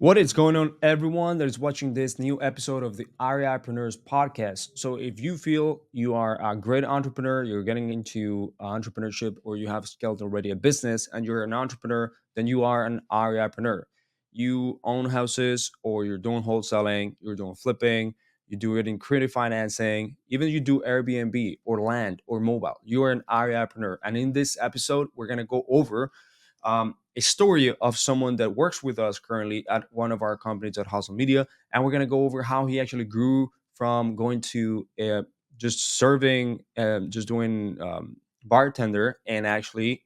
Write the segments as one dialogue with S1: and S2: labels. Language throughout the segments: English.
S1: What is going on, everyone that is watching this new episode of the REipreneurs Podcast? So, if you feel you are a great entrepreneur, you're getting into entrepreneurship, or you have scaled already a business and you're an entrepreneur, then you are an REipreneur. You own houses, or you're doing wholesaling, you're doing flipping, you do it in creative financing, even you do Airbnb or land or mobile. You are an REipreneur. And in this episode, we're going to go over a story of someone that works with us currently at one of our companies at Hesel Media, and we're going to go over how he actually grew from going to just serving, just doing bartender, and actually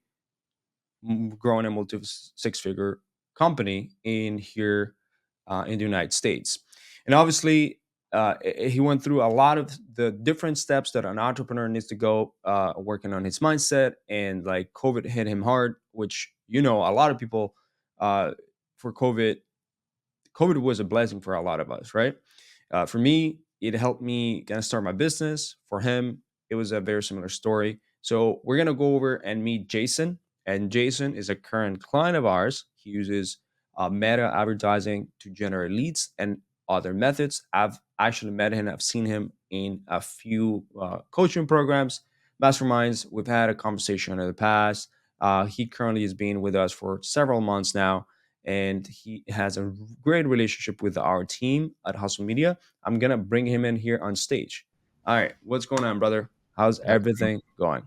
S1: growing a multi six figure company in here in the United States. And obviously, he went through a lot of the different steps that an entrepreneur needs to go, working on his mindset. And like COVID hit him hard, which, a lot of people, uh, for COVID was a blessing for a lot of us, right? For me, it helped me kind of start my business. For him, it was a very similar story. So we're gonna go over and meet Jason, and Jason is a current client of ours. He uses meta advertising to generate leads and other methods. I've actually met him. I've seen him in a few coaching programs, masterminds. We've had a conversation in the past. He currently has been with us for several months now, and he has a great relationship with our team at Hustle Media. I'm gonna bring him in here on stage. All right, what's going on, brother? How's
S2: How's it going?
S1: everything going?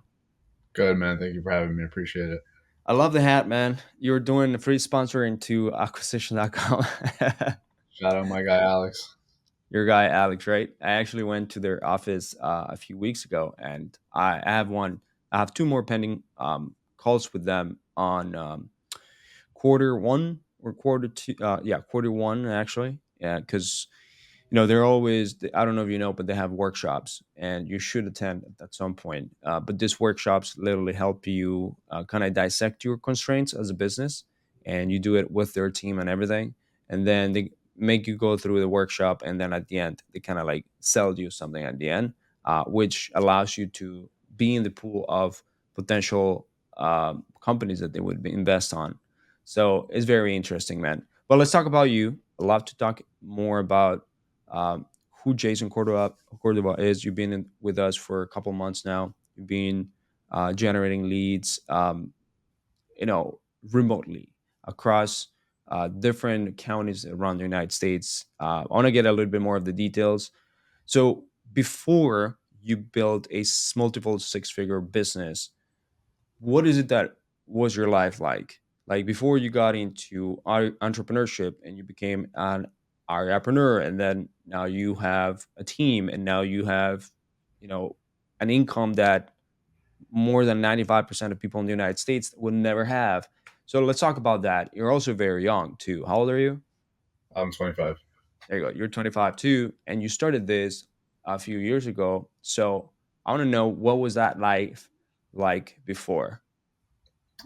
S2: Good, man. Thank you for having me. Appreciate it.
S1: I love the hat, man. You're doing the free sponsoring to acquisition.com.
S2: Shout out my guy Alex.
S1: Your guy Alex, right? I actually went to their office a few weeks ago, and I have one. I have two more pending calls with them on quarter one or quarter two. Yeah, quarter one actually. Yeah, because they're always. I don't know if you know, but they have workshops, and you should attend at some point. But these workshops literally help you kind of dissect your constraints as a business, and you do it with their team and everything, and then they make you go through the workshop, and then at the end they kind of like sell you something at the end, which allows you to be in the pool of potential companies that they would invest on. So it's very interesting, man. But let's talk about you. I'd love to talk more about um, who Jason Cordoba is. You've been with us for a couple months now. You've been generating leads, remotely across different counties around the United States. I want to get a little bit more of the details. So before you build a multiple six-figure business, what is it that was your life like? Like before you got into entrepreneurship and you became an entrepreneur, and then now you have a team, and now you have, you know, an income that more than 95% of people in the United States would never have. So let's talk about that. You're also very young too. How old are you?
S2: I'm 25.
S1: There you go. You're 25 too, and you started this a few years ago. So I want to know, what was that life like before?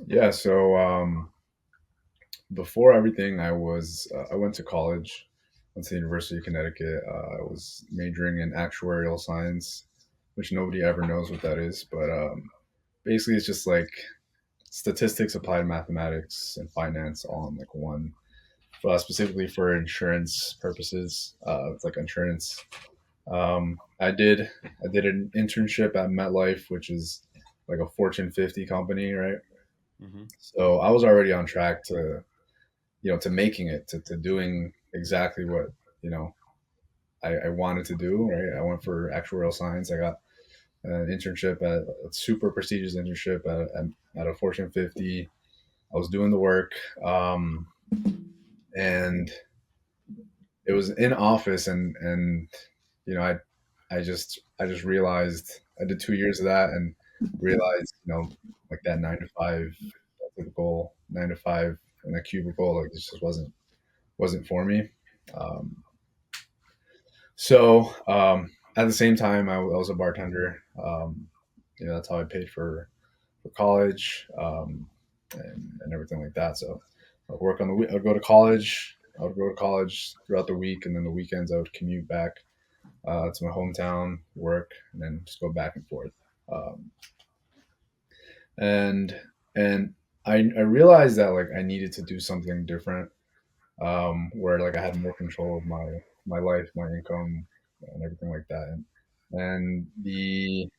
S2: Yeah. Before everything, I went to college. Went to the University of Connecticut. I was majoring in actuarial science, which nobody ever knows what that is. But basically, it's just like statistics, applied mathematics, and finance all in like one. Specifically for insurance purposes, it's like insurance. I did an internship at MetLife, which is like a Fortune 50 company, right?
S1: Hmm.
S2: So I was already on track to, to making it, to doing exactly what, you know, I wanted to do, right? I went for actuarial science. I got an internship at a super prestigious internship at a Fortune 50. I was doing the work. And it was in office and you know I just realized I did 2 years of that and realized like that 9 to 5, that typical 9 to 5 in a cubicle, like this just wasn't for me. um, at the same time I was a bartender. That's how I paid for college, and everything like that. So I'd work on the week. I'd go to college. I would go to college throughout the week, and then the weekends I would commute back to my hometown, work, and then just go back and forth. Um, and and I realized that like I needed to do something different where like I had more control of my life, my income, and everything like that. And the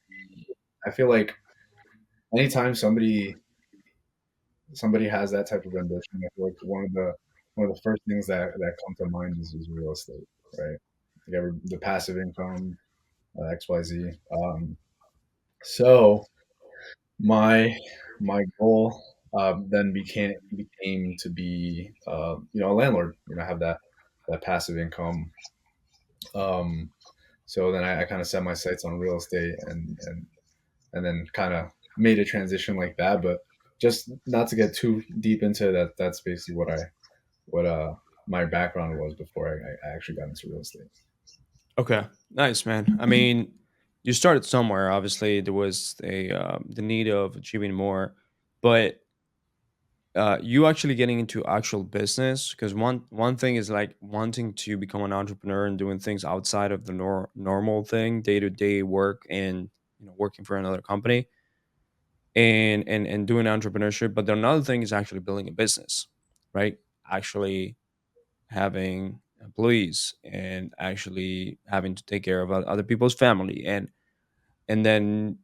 S2: I feel like anytime somebody has that type of ambition, I feel like one of the first things that come to mind is real estate, right? Like the passive income, XYZ. So my my goal then became to be a landlord. Have that passive income. Um, so then I kind of set my sights on real estate and then kind of made a transition like that. But just not to get too deep into that, that's basically what my background was before I actually got into real estate.
S1: Okay, nice, man. I mean, you started somewhere. Obviously, there was the need of achieving more, but you actually getting into actual business, because one thing is like wanting to become an entrepreneur and doing things outside of the normal thing, day to day work, and working for another company and doing entrepreneurship. But then another thing is actually building a business, right? Actually having employees and actually having to take care of other people's family, and then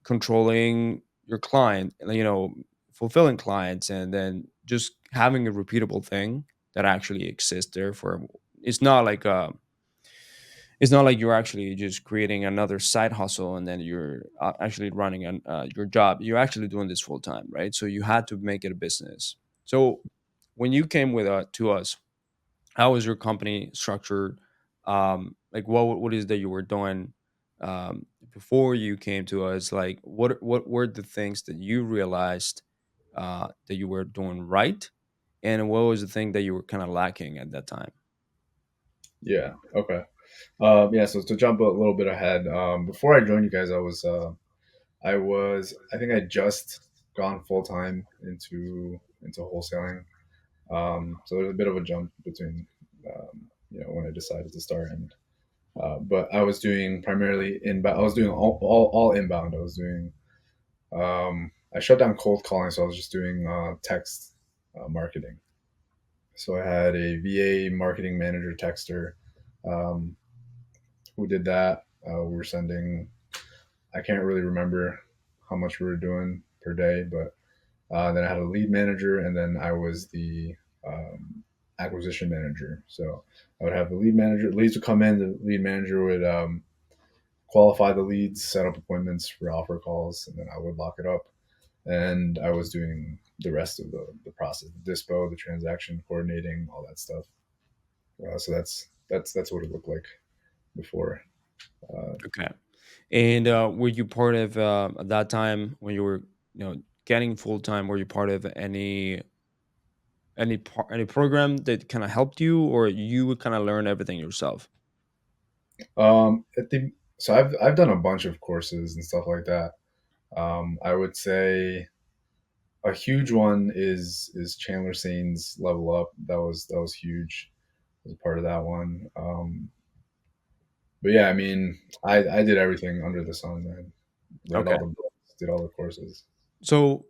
S1: controlling your client, fulfilling clients, and then just having a repeatable thing that actually exists there for. It's not like you're actually just creating another side hustle and then you're actually running your job. You're actually doing this full time, right? So you had to make it a business. So when you came with to us, how was your company structured? Like what is that you were doing before you came to us? Like what were the things that you realized that you were doing right, and what was the thing that you were kind of lacking at that time?
S2: Yeah. Okay. Yeah. So to jump a little bit ahead, before I joined you guys, I think I just gone full time into wholesaling. So there's a bit of a jump between when I decided to start, and but I was doing primarily inbound. I was doing all inbound. I shut down cold calling, so I was just doing text marketing. So I had a VA marketing manager texter um, who did that. We were sending. I can't really remember how much we were doing per day, but then I had a lead manager, and then I was the acquisition manager. So I would have the lead manager. Leads would come in. The lead manager would qualify the leads, set up appointments for offer calls, and then I would lock it up. And I was doing the rest of the process, the dispo, the transaction coordinating, all that stuff. So that's what it looked like before. Uh,
S1: Okay. And were you part of at that time when you were getting full time? Were you part of any program that kind of helped you, or you would kind of learn everything yourself?
S2: at the so I've done a bunch of courses and stuff like that. I would say a huge one is Chandler Sain's Level Up. That was huge. I was a part of that one. But yeah, I mean, I did everything under the sun. I read
S1: Okay.
S2: all the books, did all the courses.
S1: So,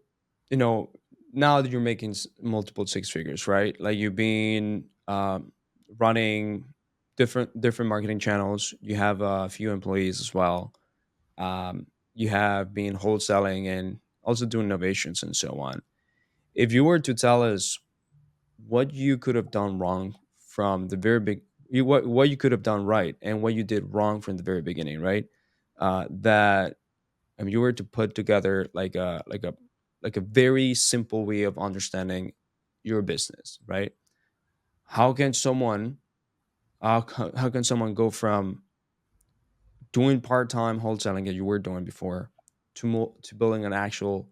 S1: you know, now that you're making multiple six figures, right? Like you've been running different marketing channels. You have a few employees as well. You have been wholesaling and also doing innovations and so on. If you were to tell us what you could have done wrong from the very big, what you could have done right and what you did wrong from the very beginning, right? That if you were to put together like a very simple way of understanding your business, right? How can someone how can someone go from doing part-time wholesaling that you were doing before to to building an actual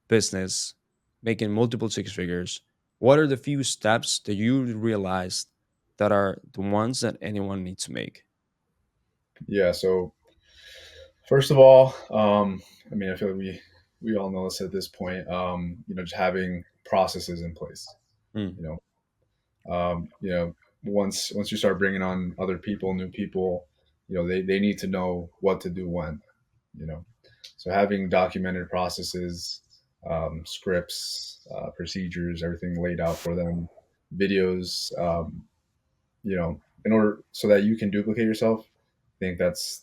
S1: business, making multiple six figures? What are the few steps that you realized that are the ones that anyone needs to make?
S2: Yeah. So first of all, I mean, I feel like we all know this at this point. Just having processes in place.
S1: Mm,
S2: You once you start bringing on other people, new people, they need to know what to do when. You know, so having documented processes, scripts, procedures, everything laid out for them. videos, in order so that you can duplicate yourself. I think that's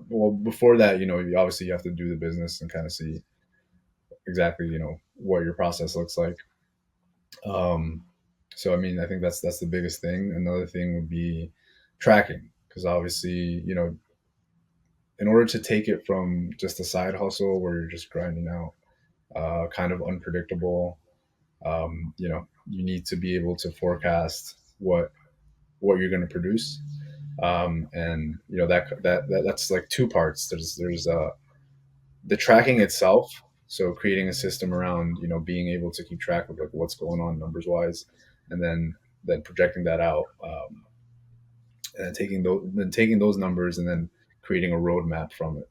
S2: well, before that, you obviously you have to do the business and kind of see exactly, what your process looks like. Um, so I mean, I think that's the biggest thing. Another thing would be tracking, because obviously, in order to take it from just a side hustle where you're just grinding out, kind of unpredictable, you need to be able to forecast what you're going to produce. And that's like two parts. There's the tracking itself, so creating a system around being able to keep track of like what's going on numbers wise, and then projecting that out, and then taking those numbers and then creating a roadmap from it.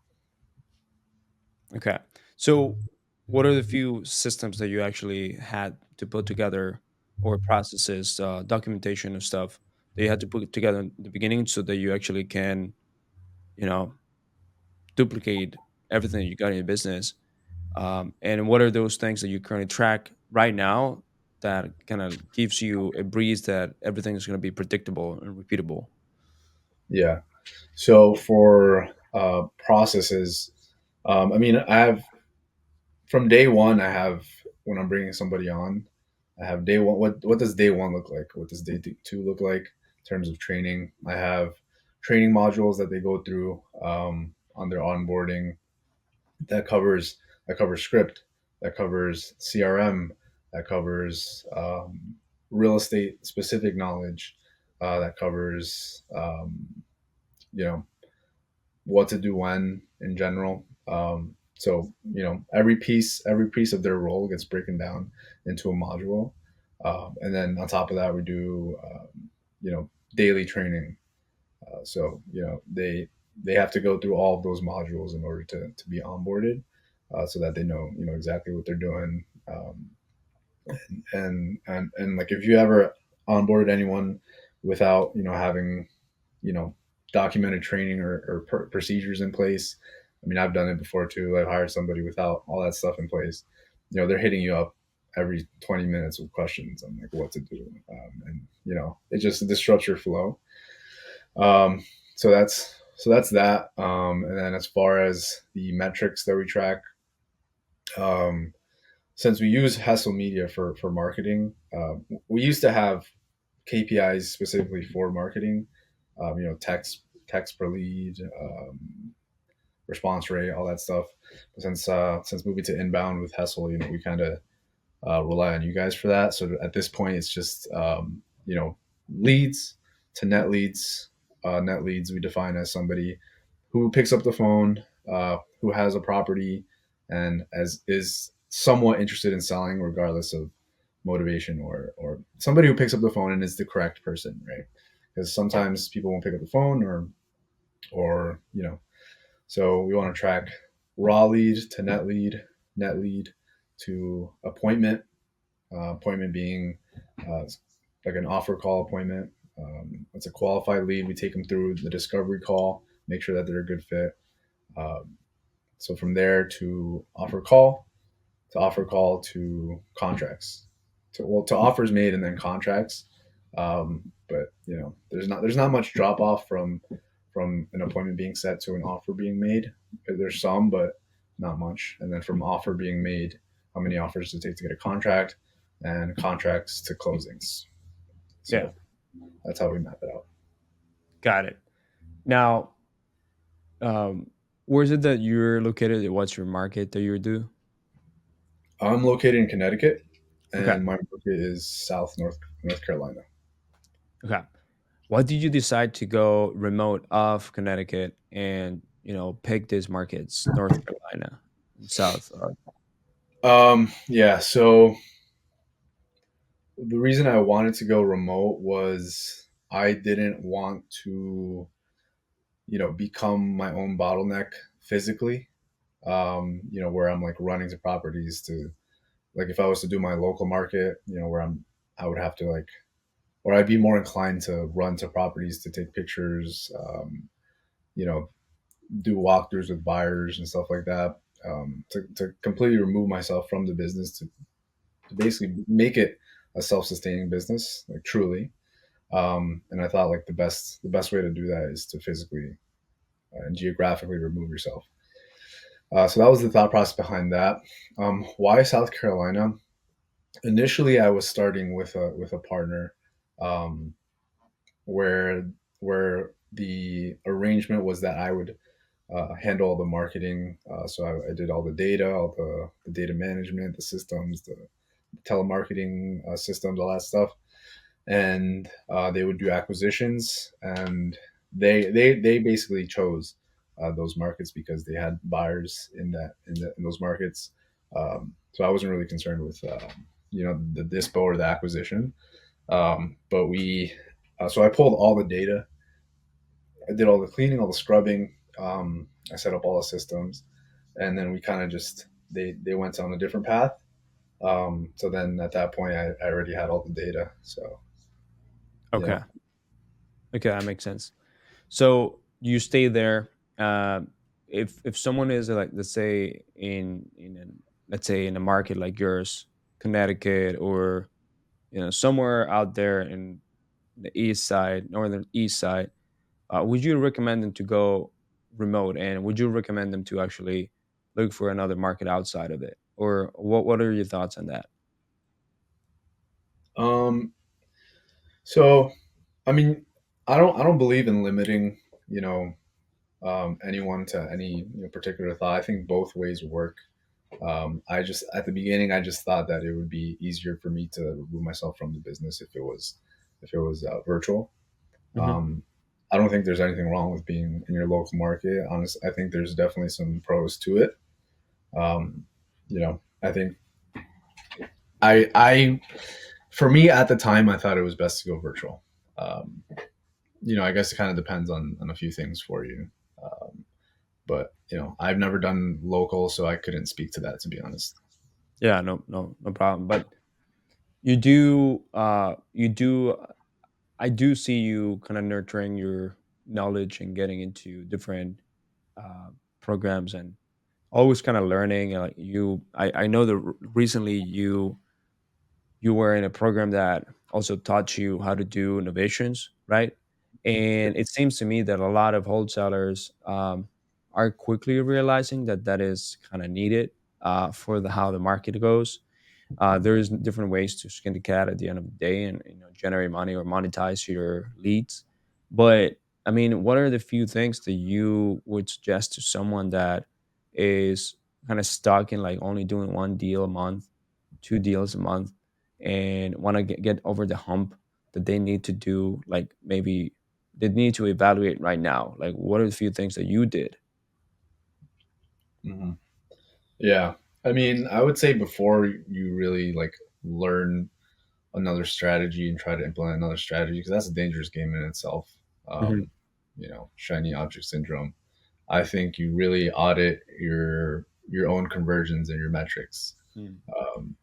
S1: Okay. So, what are the few systems that you actually had to put together, or processes, documentation of stuff that you had to put together in the beginning so that you actually can, you know, duplicate everything that you got in your business? And what are those things that you currently track right now that kind of gives you a breeze that everything is going to be predictable and repeatable?
S2: Yeah. So for processes, I mean, I have from day one. I have when I'm bringing somebody on, I have day one. What does day one look like? What does day two look like in terms of training? I have training modules that they go through on their onboarding that covers script, that covers CRM, that covers real estate specific knowledge, that covers you know what to do when in general. So every piece of their role gets broken down into a module, and then on top of that, we do daily training. So they have to go through all of those modules in order to be onboarded, so that they know exactly what they're doing. And like if you ever onboarded anyone without having you know documented training or procedures in place. I mean, I've done it before too. I've hired somebody without all that stuff in place. They're hitting you up every 20 minutes with questions on like what to do, and it just disrupts your flow. So that's that. And then as far as the metrics that we track, um, since we use Hesel Media for marketing, we used to have KPIs specifically for marketing. Text per lead, response rate, all that stuff. But since moving to inbound with Hessel, we kind of rely on you guys for that. So at this point, it's just leads to net leads. Net leads we define as somebody who picks up the phone, who has a property, and as is somewhat interested in selling, regardless of motivation, or somebody who picks up the phone and is the correct person, right? Because sometimes people won't pick up the phone, or. So we want to track raw lead to net lead to appointment. Appointment being like an offer call appointment. It's a qualified lead. We take them through the discovery call, make sure that they're a good fit. Um, so from there to offer call to contracts, to offers made and then contracts. But there's not much drop off from an appointment being set to an offer being made. There's some, but not much. And then from offer being made, how many offers does it take to get a contract, and contracts to closings.
S1: Yeah,
S2: So that's how we map it out.
S1: got it. Now, um, where is it that you're located? What's your market that you do?
S2: I'm located in Connecticut,
S1: Okay.
S2: and my market is South North Carolina.
S1: Okay. Why did you decide to go remote off Connecticut and pick these markets, North Carolina and South?
S2: Yeah. So the reason I wanted to go remote was I didn't want to, become my own bottleneck physically. Where I'm like running to properties to, like, if I was to do my local market, where I would have to like, or I'd be more inclined to run to properties to take pictures, you know, do walkthroughs with buyers and stuff like that. To completely remove myself from the business to basically make it a self-sustaining business, like truly. And I thought like the best way to do that is to physically and geographically remove yourself. So that was the thought process behind that. Why South Carolina? Initially, I was starting with a partner, um, where the arrangement was that I would handle all the marketing. So I did all the data, all the data management, the systems, the telemarketing systems, all that stuff, and they would do acquisitions, and they basically chose those markets because they had buyers in those markets. So I wasn't really concerned with the dispo or the acquisition, but we so I pulled all the data. I did all the cleaning, all the scrubbing. I set up all the systems, and then we kind of just they went on a different path. So then at that point, I already had all the data. So yeah.
S1: Okay. Okay, that makes sense. So you stay there. Uh, if someone is like, let's say let's say in a market like yours, Connecticut, or somewhere out there in the east side, northern east side, would you recommend them to go remote, and would you recommend them to actually look for another market outside of it, or what are your thoughts on that?
S2: Um, so I mean, I don't believe in limiting, you know, anyone to any particular thought. I think both ways work. I just at the beginning, I just thought that it would be easier for me to remove myself from the business if it was virtual.
S1: Hmm.
S2: I don't think there's anything wrong with being in your local market. Honestly, I think there's definitely some pros to it. I think I for me at the time, I thought it was best to go virtual. Um, I guess it kind of depends on a few things for you. Um, but I've never done local, so I couldn't speak to that, to be honest.
S1: Yeah, no problem. But you do. I do see you kind of nurturing your knowledge and getting into different uh, programs, and always kind of learning. And like I know that recently you were in a program that also taught you how to do innovations, right? And it seems to me that a lot of wholesalers are quickly realizing that that is kind of needed for the how the market goes. There's different ways to skin the cat at the end of the day, and generate money or monetize your leads. But I mean, what are the few things that you would suggest to someone that is kind of stuck in like only doing one deal a month, two deals a month, and want to get over the hump, that they need to do, like maybe they need to evaluate right now? Like, what are the few things that you did?
S2: Hmm. Yeah, I mean, I would say before you really like learn another strategy and try to implement another strategy, because that's a dangerous game in itself.
S1: Hmm.
S2: Um, shiny object syndrome. I think you really audit your own conversions and your metrics. Um,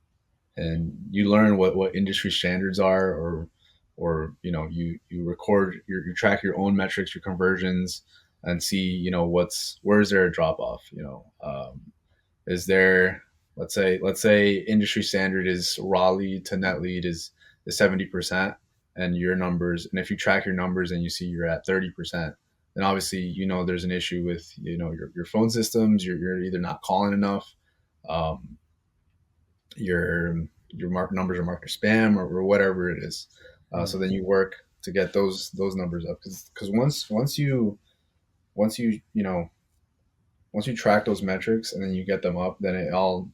S2: and you learn what industry standards are, or you record you track your own metrics, your conversions, and see where is there a drop off. Is there, let's say industry standard is raw lead to net lead is 70%, and your numbers, and if you track your numbers and you see you're at 30%, then obviously there's an issue with your phone systems. You're either not calling enough, um, your numbers are marked as spam, or whatever it is. So then you work to get those numbers up, because once you once you track those metrics and then you get them up, then it all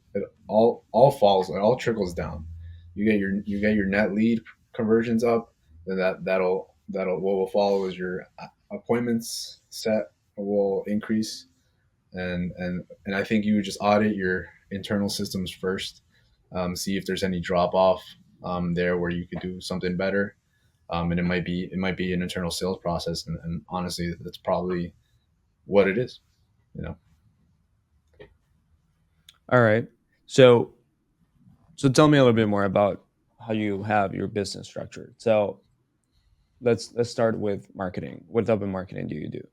S2: falls, it all trickles down. You get your net lead conversions up, then that'll what will follow is your appointments set will increase, and I think you would just audit your internal systems first, see if there's any drop off there where you could do something better, and it might be an internal sales process, and honestly, that's probably what it is. You know.
S1: All right. So tell me a little bit more about how you have your business structured. So let's start with marketing. What type of marketing do you do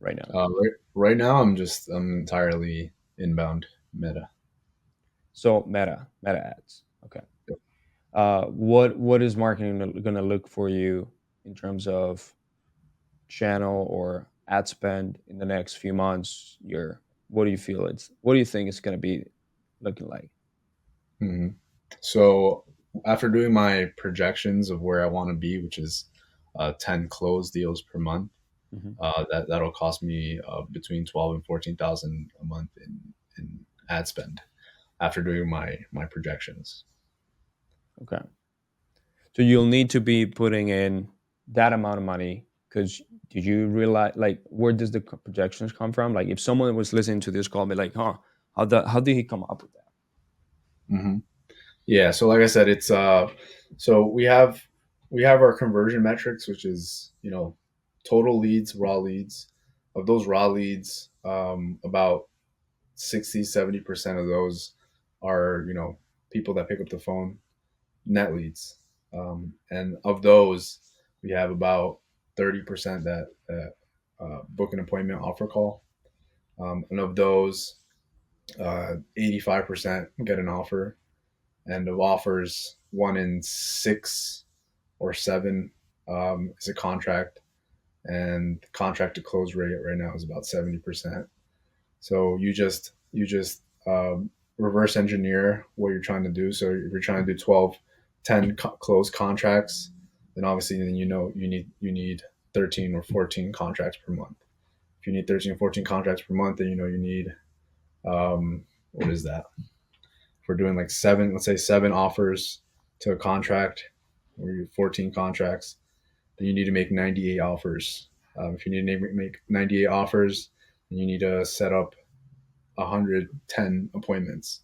S1: right now?
S2: Right now, I'm entirely inbound meta.
S1: So meta ads. Okay. What is marketing going to look for you in terms of channel or ad spend in the next few months, year? What do you feel what do you think it's going to be looking like?
S2: Hmm. So after doing my projections of where I want to be, which is 10 closed deals per month,
S1: Hmm.
S2: that'll cost me between 12 and 14,000 a month in ad spend after doing my projections.
S1: Okay. So you'll need to be putting in that amount of money because did you realize, like, where does the projections come from? Like, if someone was listening to this call, be like, huh, how did he come up with that?
S2: Hmm. Yeah. So like I said, it's so we have our conversion metrics, which is total leads, raw leads. Of those raw leads, about 60-70% of those are people that pick up the phone, net leads, and of those we have about 30% that book an appointment offer call, and of those 85% get an offer, and of offers 1 in 6 or 7 is a contract, and the contract to close rate right now is about 70%. So you just reverse engineer what you're trying to do. So if you're trying to do 12, 10 closed contracts, then obviously then you need 13 or 14 contracts per month. If you need 13 or 14 contracts per month, then you need what is that? If we're doing like seven, let's say 7 offers to a contract, or you 14 contracts, then you need to make 98 offers. If you need to make 98 offers, then you need to set up 110 appointments.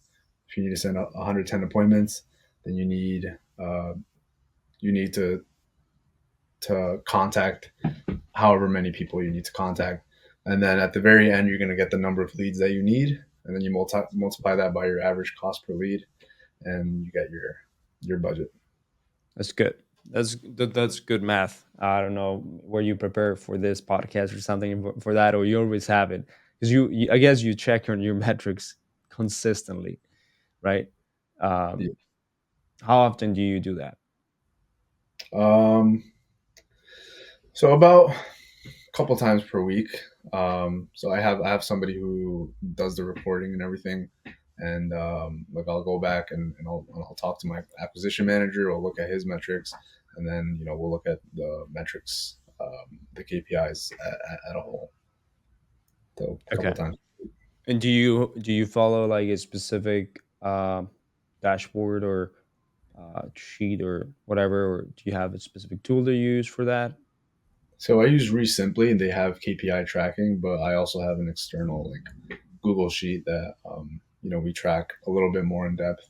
S2: If you need to send out 110 appointments, then uh, you need to contact however many people you need to contact, and then at the very end, you're going to get the number of leads that you need, and then you multiply that by your average cost per lead, and you get your budget.
S1: That's good. That's good math. I don't know where you prepare for this podcast or something for that, or you always have it because I guess you check on your metrics consistently, right?
S2: Yeah.
S1: Um, how often do you do that?
S2: Um, so about couple times per week. So I have somebody who does the reporting and everything, and like I'll go back and I'll talk to my acquisition manager. We'll look at his metrics, and then we'll look at the metrics, the KPIs at a whole. So a couple
S1: Okay.
S2: times.
S1: And do you follow like a specific dashboard or sheet or whatever, or do you have a specific tool to use for that?
S2: So I use ReSimply, and they have KPI tracking, but I also have an external like Google sheet that we track a little bit more in depth.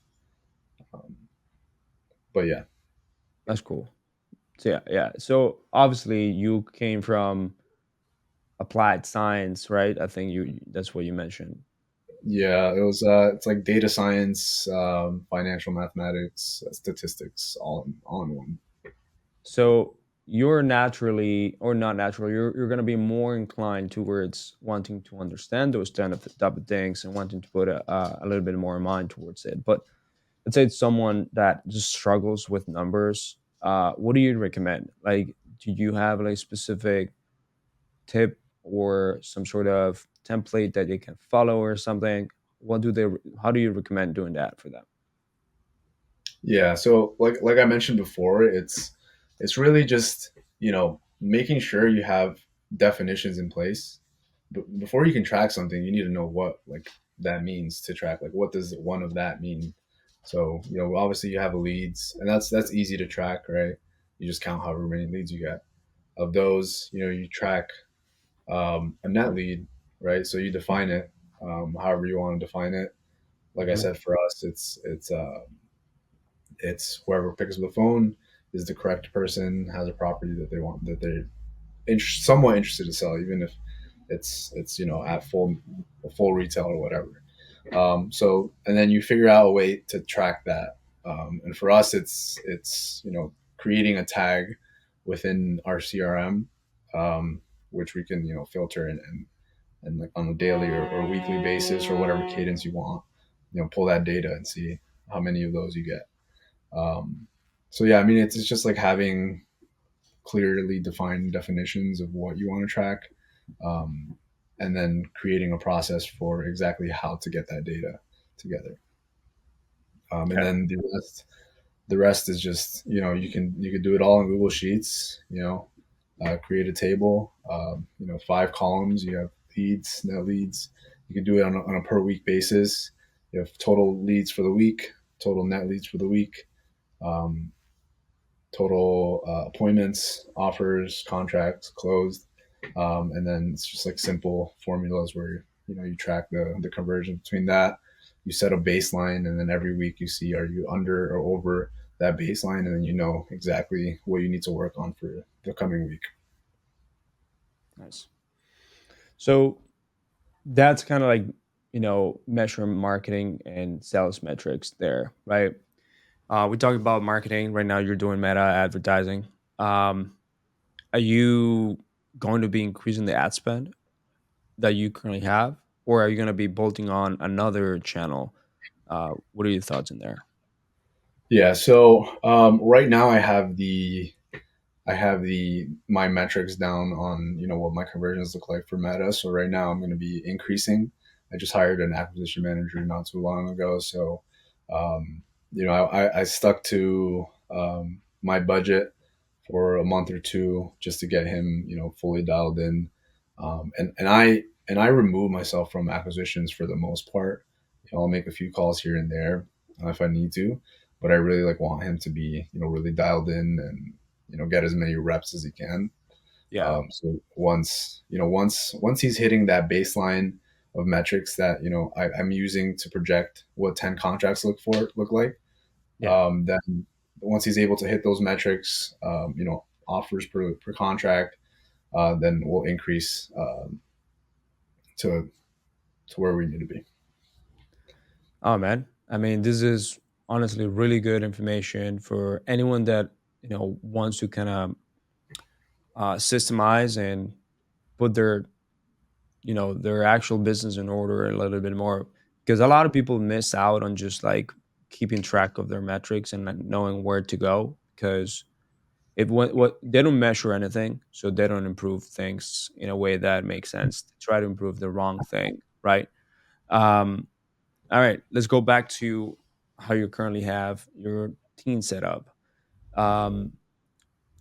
S2: Um, but yeah.
S1: That's cool. So yeah, yeah. So obviously you came from applied science, right? I think that's what you mentioned.
S2: Yeah, it was. It's like data science, financial mathematics, statistics, all in one.
S1: So you're naturally, or not naturally, you're going to be more inclined towards wanting to understand those type of things and wanting to put a little bit more mind towards it. But let's say it's someone that just struggles with numbers. What do you recommend? Like, do you have like specific tip or some sort of template that they can follow or something? What do they? How do you recommend doing that for them?
S2: Yeah. So like I mentioned before, it's really just making sure you have definitions in place. But before you can track something, you need to know what like that means to track. Like what does one of that mean? So obviously you have leads, and that's easy to track, right? You just count however many leads you get. Of those, you track a net lead, right? So you define it however you want to define it. Like I
S1: Mhm.
S2: said, for us, it's whoever picks up the phone is the correct person, has a property that they want, that they're somewhat interested to sell, even if it's at full retail or whatever. So and then you figure out a way to track that. And for us, it's creating a tag within our CRM, which we can filter and like on a daily or weekly basis or whatever cadence you want, pull that data and see how many of those you get. Um, so yeah, I mean, it's just like having clearly defined definitions of what you want to track, um, and then creating a process for exactly how to get that data together. And
S1: Okay.
S2: then the rest is just, you could do it all in Google Sheets. Create a table. 5 columns. You have leads, net leads. You can do it on a per week basis. You have total leads for the week, total net leads for the week, um, total appointments, offers, contracts closed, and then it's just like simple formulas where you track the conversion between that. You set a baseline, and then every week you see, are you under or over that baseline, and then you know exactly what you need to work on for the coming week.
S1: Nice. So that's kind of like, measuring marketing and sales metrics there, right? We talked about marketing. Right now, you're doing meta advertising. Um, are you going to be increasing the ad spend that you currently have, or are you going to be bolting on another channel? What are your thoughts in there?
S2: Yeah. So right now I have the my metrics down on what my conversions look like for Meta. So right now I'm going to be increasing. I just hired an acquisition manager not too long ago, so um, I stuck to my budget for a month or two just to get him fully dialed in, and I remove myself from acquisitions for the most part. I'll make a few calls here and there if I need to, but I really like want him to be really dialed in and get as many reps as he can.
S1: Yeah,
S2: So once he's hitting that baseline of metrics that I'm using to project what 10 contracts look like,
S1: yeah.
S2: then once he's able to hit those metrics, offers per contract, then we'll increase to where we need to be.
S1: Oh man, I mean, this is honestly really good information for anyone that wants to kind of systemize and put their actual business in order a little bit more, because a lot of people miss out on just like keeping track of their metrics and not knowing where to go, because if what they don't measure anything, so they don't improve things in a way that makes sense. They try to improve the wrong thing, right? um all right, let's go back to how you currently have your team set up. um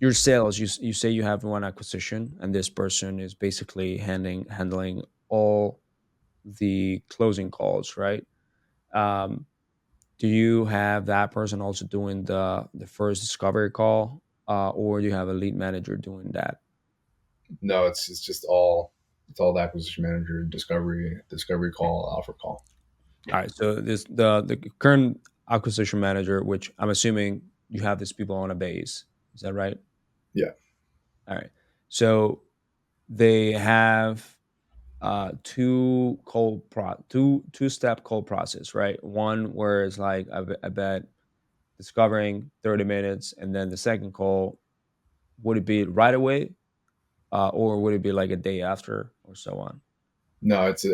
S1: your sales, you say you have one acquisition, and this person is basically handling all the closing calls, right? Um, do you have that person also doing the first discovery call, or do you have a lead manager doing that?
S2: No, it's just all the acquisition manager, discovery call, offer call.
S1: All right, so this the current acquisition manager, which I'm assuming you have these people on a base. Is that right?
S2: Yeah.
S1: All right. So they have two-step call process, right? One where it's like I bet discovering 30 minutes, and then the second call, would it be right away, or would it be like a day after or so on?
S2: No, it's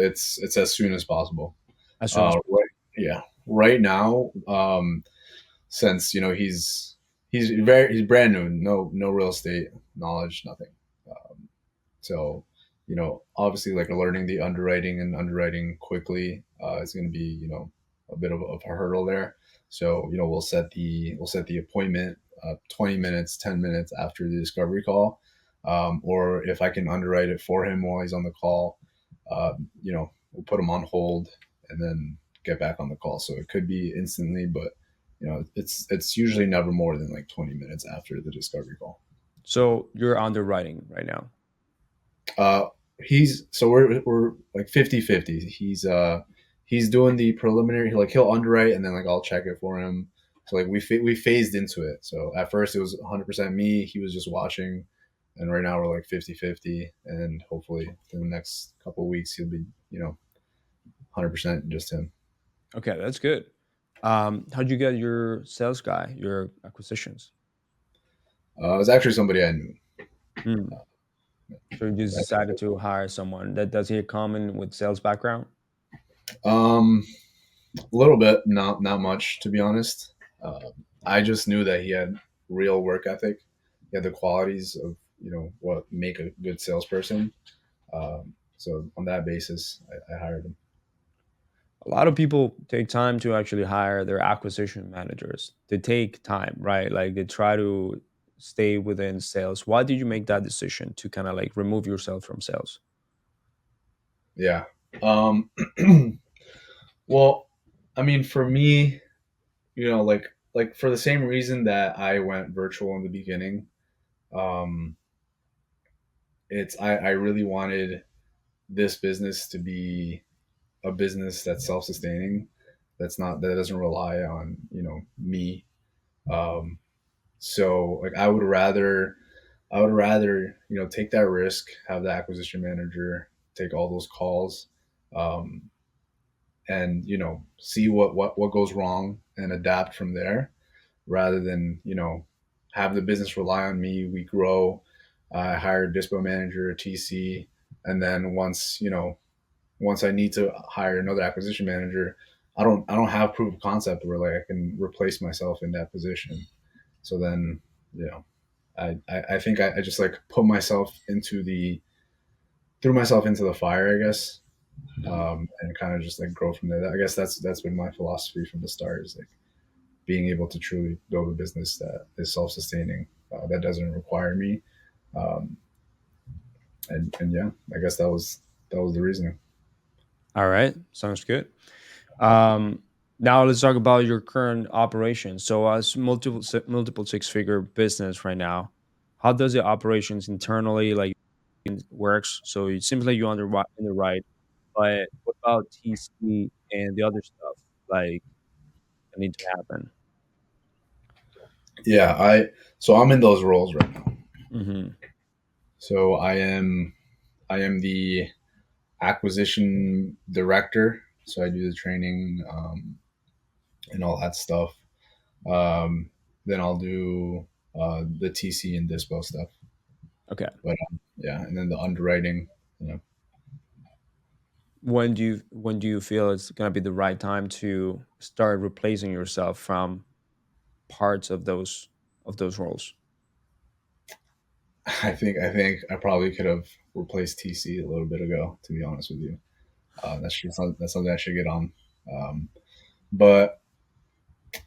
S2: as soon as possible.
S1: As soon as
S2: Right. Yeah. Right now, since he's brand new, no real estate knowledge, nothing. Um, so obviously, like learning the underwriting and underwriting quickly is going to be a bit of a hurdle there. So we'll set the appointment 20 minutes, 10 minutes after the discovery call, or if I can underwrite it for him while he's on the call, we'll put him on hold and then get back on the call. So it could be instantly, but it's usually never more than like 20 minutes after the discovery call.
S1: So you're underwriting right now.
S2: Uh, we're like 50-50. He's doing the preliminary, like he'll underwrite and then like I'll check it for him. So like we phased into it. So at first it was 100% me. He was just watching, and right now we're like 50-50, and hopefully in the next couple of weeks he'll be 100% just him.
S1: Okay, that's good. How'd you get your sales guy, your acquisitions?
S2: It was actually somebody I knew.
S1: Hmm. So you just decided to hire someone that does he come in with sales background?
S2: A little bit, not much to be honest. I just knew that he had real work ethic. He had the qualities of, what make a good salesperson. So on that basis, I hired him.
S1: A lot of people take time to actually hire their acquisition managers. They take time, right? Like they try to stay within sales. Why did you make that decision to kind of like remove yourself from sales?
S2: Yeah. Um, well, I mean, for me, like for the same reason that I went virtual in the beginning, um, I really wanted this business to be a business that's self-sustaining, that doesn't rely on, me. Um, so like I would rather, take that risk, have the acquisition manager take all those calls, um, and see what goes wrong and adapt from there, rather than have the business rely on me. We grow. I hire a dispo manager, a TC, and then once I need to hire another acquisition manager, I don't have proof of concept where like I can replace myself in that position. So then, you know, I think I just like threw myself into the fire, I guess, and kind of just like grow from there. I guess that's been my philosophy from the start, is like being able to truly build a business that is self-sustaining, that doesn't require me. Um, and yeah, I guess that was the reasoning.
S1: All right, sounds good. Um, Now let's talk about your current operation. So, as multiple six figure business right now, how does the operations internally like works? So it seems like you're on in the right, but what about TC and the other stuff like that need to happen?
S2: Yeah, so I'm in those roles right now.
S1: Hmm.
S2: So I am the acquisition director. So I do the training, and all that stuff. Um, then I'll do the TC and dispo stuff.
S1: Okay.
S2: But yeah, and then the underwriting. You know,
S1: When do you feel it's gonna be the right time to start replacing yourself from parts of those roles?
S2: I think I probably could have replaced TC a little bit ago. To be honest with you, that's something I should get on. Um, but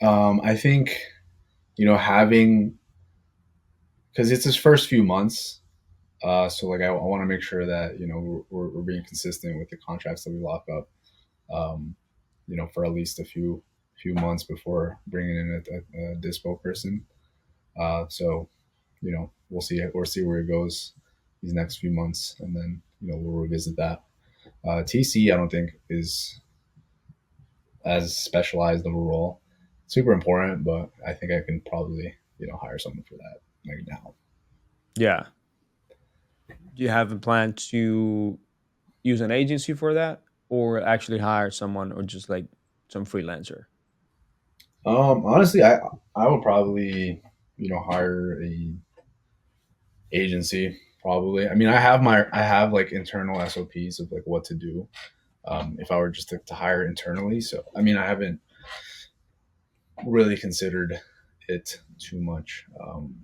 S2: I think having, because it's his first few months. So like I want to make sure that we're being consistent with the contracts that we lock up. Um, for at least a few months before bringing in a dispo person. So we'll see where it goes these next few months, and then we'll revisit that. TC, I don't think is as specialized of a role. Super important, but I think I can probably hire someone for that like now.
S1: Yeah. Do you have a plan to use an agency for that or actually hire someone or just like some freelancer?
S2: Honestly, I would probably hire a agency probably. I mean, I have like internal SOPs of like what to do, if I were just to hire internally. So I mean, I haven't really considered it too much.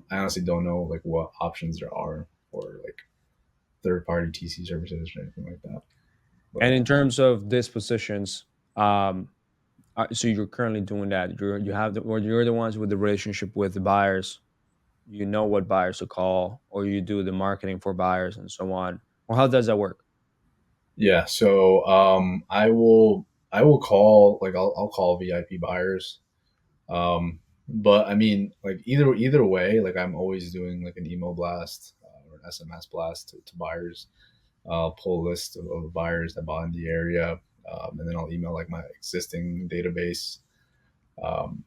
S2: I honestly don't know like what options there are for like third party TC services or anything like that. But
S1: And in terms of dispositions, um, so you're currently doing that. You're the ones with the relationship with the buyers. You know what buyers to call, or you do the marketing for buyers and so on. Or how does that work?
S2: yeah, so I will call, like I'll call VIP buyers. But I mean, like either way, like I'm always doing like an email blast, or an SMS blast to buyers. I'll pull a list of buyers that bought in the area, and then I'll email like my existing database. Um,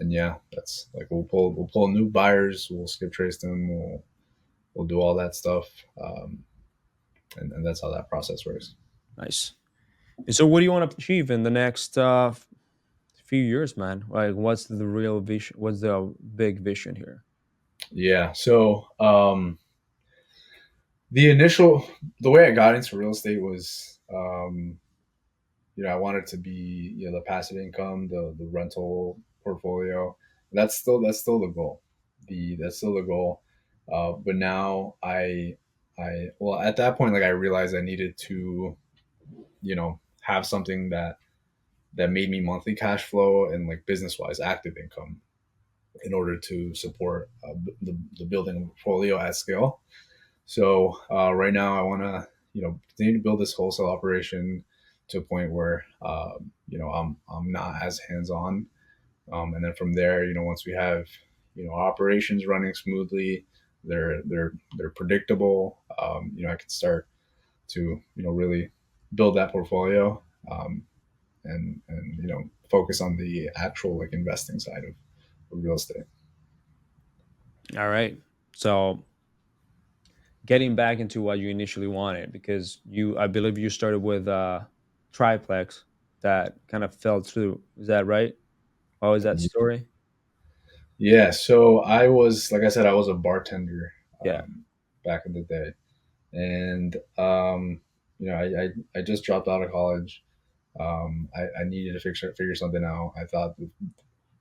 S2: and yeah, that's like we'll pull new buyers, we'll skip trace them, we'll do all that stuff, and that's how that process works.
S1: Nice. And so, what do you want to achieve in the next few years, man? Like, what's the real vision? What's the big vision here?
S2: Yeah. So the way I got into real estate was, I wanted to be, the passive income, the rental portfolio. That's still the goal. The That's still the goal. But now I well, at that point, like, I realized I needed to, have something that made me monthly cash flow and, like, business wise active income in order to support the building of a portfolio at scale. So right now I want to, continue to build this wholesale operation to a point where, I'm not as hands on. And then from there, once we have, operations running smoothly, they're predictable. I can start to, really build that portfolio, and focus on the actual, like, investing side of real estate.
S1: All right. So getting back into what you initially wanted, because I believe you started with triplex that kind of fell through. Is that right? What was that story?
S2: Yeah, so I was, like I said, I was a bartender,
S1: Yeah.
S2: back in the day, and I just dropped out of college. I needed to figure something out. I thought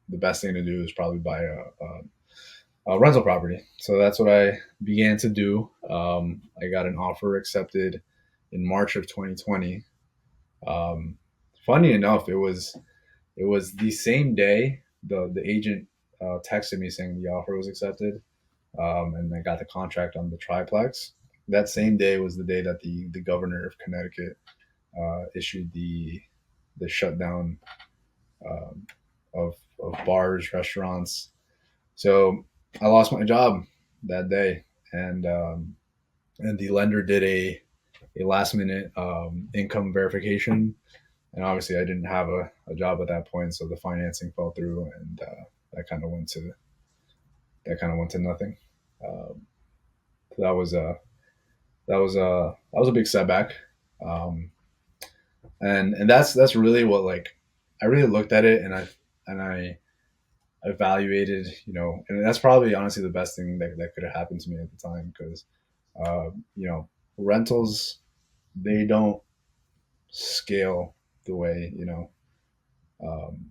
S2: the best thing to do is probably buy a rental property. So that's what I began to do. I got an offer accepted in March of 2020. Um, Funny enough, it was the same day the agent texted me saying the offer was accepted, and I got the contract on the triplex. That same day was the day that the governor of Connecticut issued the shutdown, um, of bars, restaurants. So I lost my job that day, and the lender did a last minute income verification, and obviously I didn't have a job at that point, so the financing fell through, and that kind of went to nothing. Um, so that was a big setback, um, and that's really what, like, I really looked at it, and I evaluated, and that's probably honestly the best thing that could have happened to me at the time, because uh, you know rentals, they don't scale the way, um,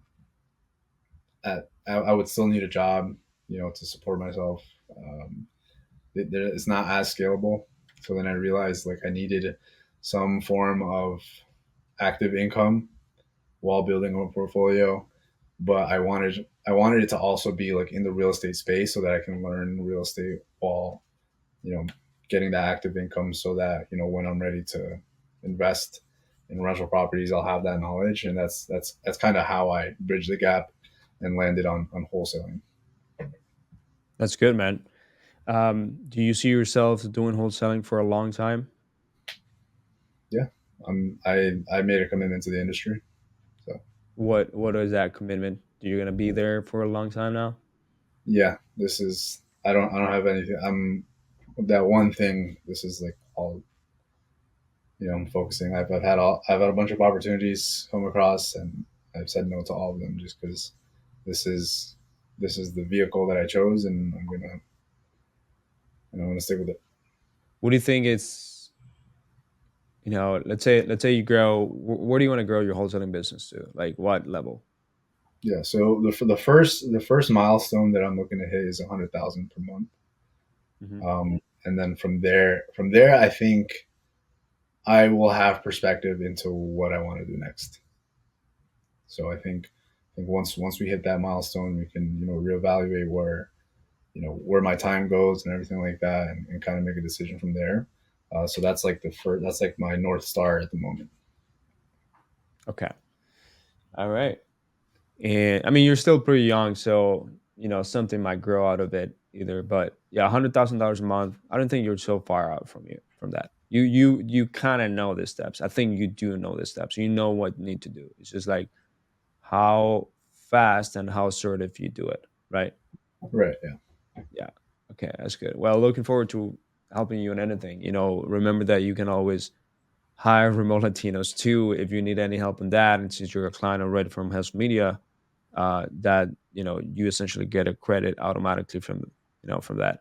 S2: I would still need a job, to support myself. Um, it's not as scalable. So then I realized, like, I needed some form of active income while building a portfolio, but I wanted it to also be, like, in the real estate space, so that I can learn real estate while, you know getting that active income, so that, when I'm ready to invest in rental properties, I'll have that knowledge, and that's kind of how I bridged the gap and landed on wholesaling.
S1: That's good, man. Do you see yourself doing wholesaling for a long time?
S2: Yeah, I made a commitment to the industry. So
S1: What is that commitment? You're gonna be there for a long time now?
S2: yeah, this is I don't have anything. I'm that one thing. This is, like, all, I'm focusing. I've had a bunch of opportunities come across, and I've said no to all of them, just because this is this is the vehicle that I chose, and I'm gonna stick with it.
S1: What do you think it's, let's say you grow, where do you want to grow your wholesaling business to? Like what level?
S2: Yeah. So the first milestone that I'm looking to hit is 100,000 per month,
S1: Hmm.
S2: and then from there, I think I will have perspective into what I want to do next. So I think once we hit that milestone, we can, reevaluate where my time goes and everything like that, and kind of make a decision from there. So that's like the first. That's like my north star at the moment.
S1: Okay. All right. And I mean, you're still pretty young, so something might grow out of it either. But yeah, $100,000 a month. I don't think you're so far out from that. You kind of know the steps. I think you do know the steps. You know what you need to do. It's just like how fast and how assertive you do it, right?
S2: Right. Yeah.
S1: Yeah. Okay, that's good. Well, looking forward to helping you in anything. Remember that you can always hire remote Latinos too if you need any help in that. And since you're a client already from Hesel Media, that you essentially get a credit automatically from that.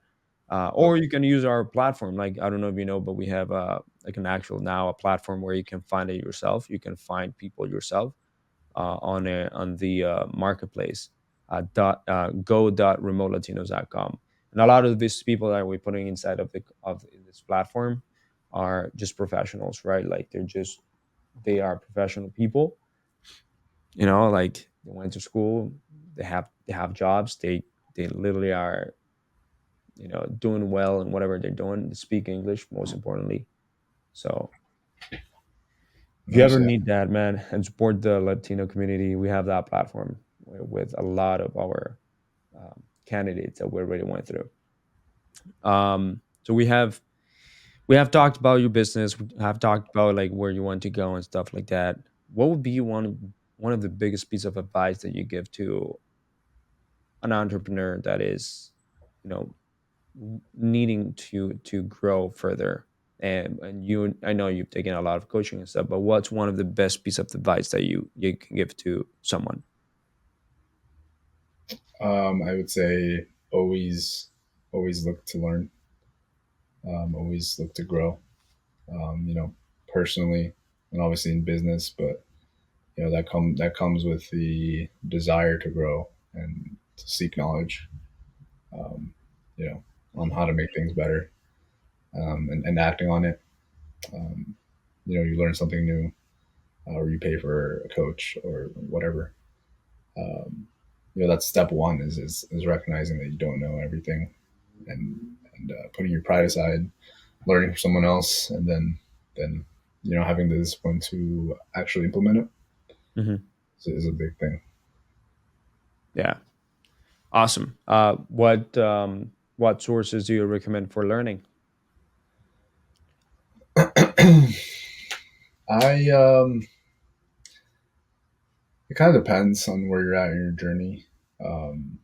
S1: Or
S2: Okay.
S1: you can use our platform. Like I don't know if you know, but we have like an actual now a platform where you can find it yourself. You can find people yourself on the marketplace. go.remotelatinos.com. And a lot of these people that we're putting inside of this platform are just professionals, right? Like they are professional people, like they went to school, they have jobs, they literally are, doing well in whatever they're doing. They speak English, most importantly. So if you
S2: Nice,
S1: ever
S2: yeah.
S1: need that, man, and support the Latino community, we have that platform with a lot of our candidates that we already went through. So we have talked about your business. We have talked about like where you want to go and stuff like that. What would be one of the biggest piece of advice that you give to an entrepreneur that is, you know, needing to grow further? And I know you've taken a lot of coaching and stuff, but what's one of the best piece of advice that you can give to someone?
S2: I would say always look to learn, always look to grow, you know, personally and obviously in business, but you know that comes with the desire to grow and to seek knowledge, um, you know, on how to make things better, and acting on it. Um, you know, you learn something new, or you pay for a coach or whatever. Um, you know, that's step one is recognizing that you don't know everything, and putting your pride aside, learning from someone else, and then you know having the discipline to actually implement it
S1: Hmm.
S2: is a big thing.
S1: Yeah, awesome. What sources do you recommend for learning?
S2: I It kind of depends on where you're at in your journey. Um,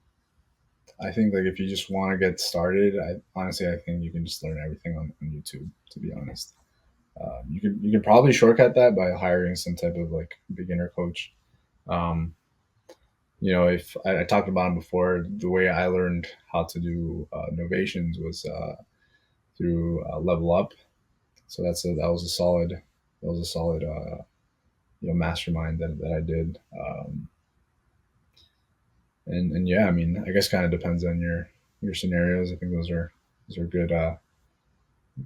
S2: I think like if you just want to get started, I think you can just learn everything on YouTube. To be honest, you can probably shortcut that by hiring some type of like beginner coach. Um, you know, if I talked about it before, the way I learned how to do novations was through Level Up. So that was a solid you know mastermind that I did. And yeah, I mean, I guess kind of depends on your scenarios. I think those are good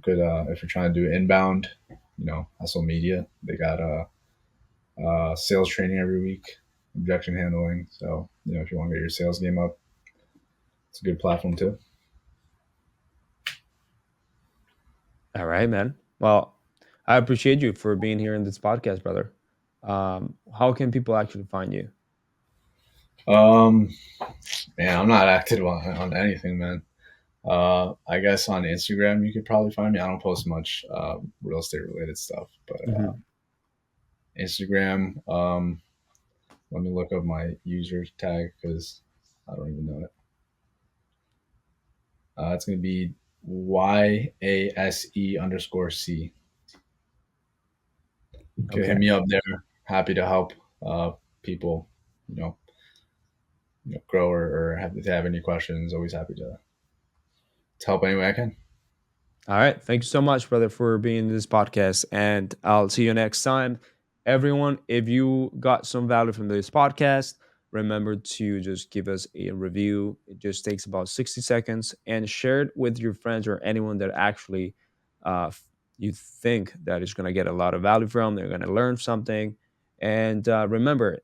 S2: if you're trying to do inbound. You know, Hesel Media, they got sales training every week, objection handling. So you know, if you want to get your sales game up, it's a good platform too.
S1: All right, man. Well, I appreciate you for being here in this podcast, brother. How can people actually find you?
S2: Um, Man, I'm not active on anything, man. I guess on Instagram you could probably find me. I don't post much real estate related stuff, but
S1: Hmm.
S2: Instagram. Let me look up my user tag because I don't even know it. It's going to be YASE_C. Okay, hit
S1: Okay.
S2: me up there. Happy to help people, you know, grow or have if they have any questions. Always happy to help any way I can.
S1: All right. Thank you so much, brother, for being in this podcast. And I'll see you next time. Everyone, if you got some value from this podcast, remember to just give us a review. It just takes about 60 seconds and share it with your friends or anyone that actually you think that is going to get a lot of value from. They're going to learn something. And remember,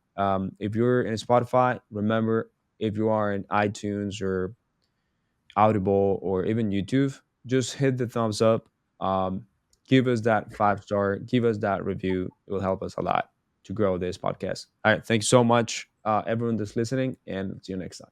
S1: if you're in Spotify, remember if you are in iTunes or Audible, or even YouTube, just hit the thumbs up. Um, Give us that 5 star, give us that review. It will help us a lot to grow this podcast. All right. Thanks so much, everyone that's listening, and see you next time.